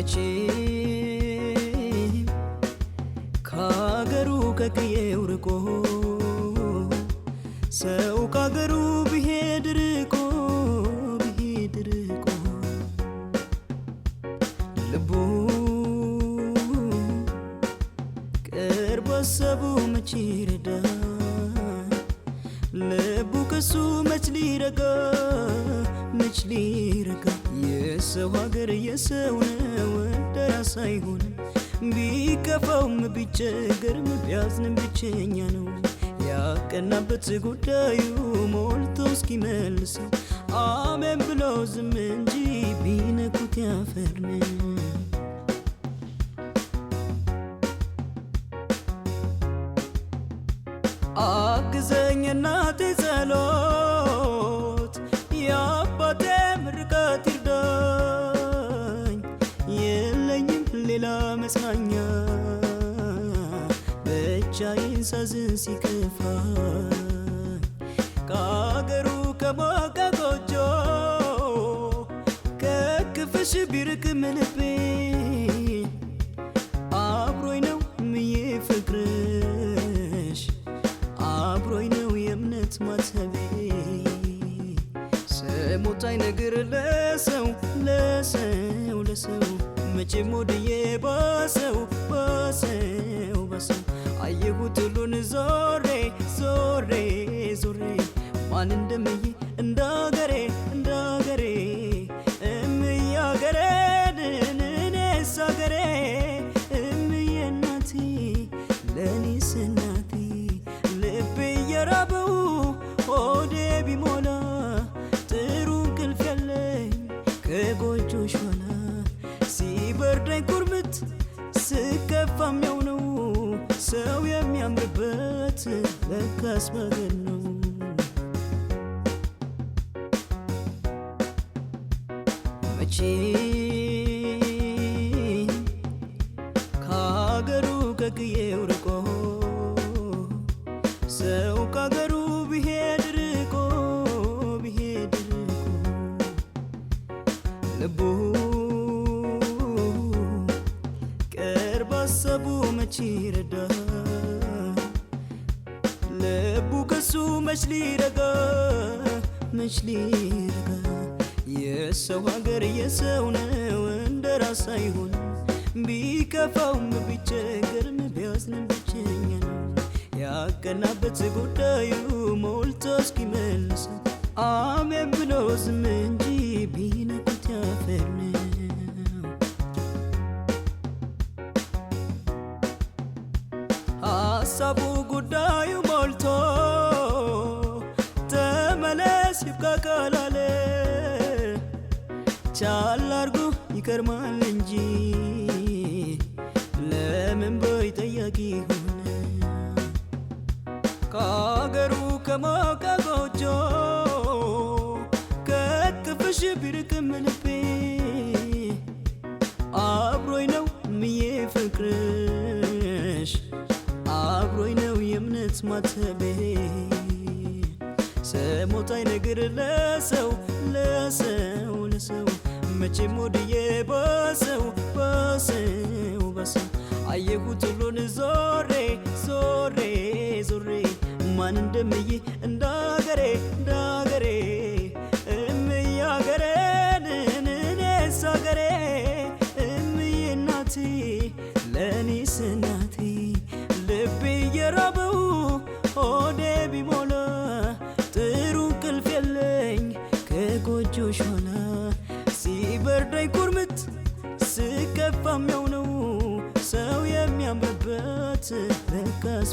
መቼም ከአገሩ ከቀዬው ርቆ ሰው ከአገሩ ቢሄድ ርቆ ልቡ ቅርብ አሰቡ መች ይረዳል ልቡ ከሱ መች ሊረጋ የሰው ሀገር የሰው ነው እንደራስ አይሆንም ቢከፋውም ቢቸገርም ቢያዝንም ብቸኛ ነው ያቀናበት ጉዳዩ ሞልቶ እስኪመልሰው አሜን ብሎ ዝም እንጂ ቢነኩት ያፈር ነው አግዘኝ እናቴ ጸሎት የአባቴ ምርቃት ይርዳኝ የለኝም ሌላ መጽናኛ ብቻዬን ሳዝን ሲከፋኝ ከአገሩ ከሞቀ ጎጆ ከክፍሽ ቢርቅም ልቤ አብሮኝ ነው ምዬ ፍቅርሽ አብሮኝ ነው የእምነት ማተቤ ስሞታይ ነገር ለሰው መቼም ወድዬ ባሰው አየሁት ሁሉን ዞሬ ማን እንደምዬ እንዳገሬ እምዬ አገሬን እኔስ አገሬ እምዬ እናቴ ለእኔስ እናቴ ልቤ እየራበው ሆዴ ቢሞላ ጥሩ እንቅልፍ ያለኝ ከጎጆሽ ኋላ ሲበርደኝ ኩርምት ስከፋም ያው ነው ሰው የሚያምርበት ለካስ መገን ነው መቼም ከአገሩ ከቀዬው ርቆ ሰው ከአገሩ ቢሄድ ርቆ ልቡ ቅርብ አሰቡ መች ይረዳል ልቡ ከሱ መች ሊረጋ የሰው ሀገር የሰው ነው እንደራስ አይሆንም ቢከፋውም ቢቸገርም ቢያዝንም ብቸኛ ነው ያቀናበት ጉዳዩ ሞልቶ እስኪመልሰው አሜን ብሎ ዝም እንጂ ቢነኩት ያፈር ነው ሀሳቡ ጉዳዩ ሞልቶ ተመለስ ይብቃ ካላለ ቻል አርጎ ይከርማል እንጂ ለምን ቦይ ጠያቂ ሆነ ከአገሩ ከሞቀ ጎጆ ከክፍሽ ቢርቅም ልቤ አብሮኝ ነው ምዬ ፍቅርሽ አብሮኝ ነው የእምነት ማተቤ ስሞታይ ነገር ለሰው መቼም ወድዬ ባሰው አየሁት ሁሉን ዞሬ ማን እንደምዬ እንዳገሬ እምዬ አገሬን እኔስ አገሬ እምዬ እናቴ ለእኔስ እናቴ ልቤ እየራበው ሆዴ ቢሞላ ጥሩ እንቅልፍ የለኝ ከጎጆሽ ኋላ ሲበርደኝ ኩርምት ስከፋም ያው ነው ሰው የሚያምርበት ለካስ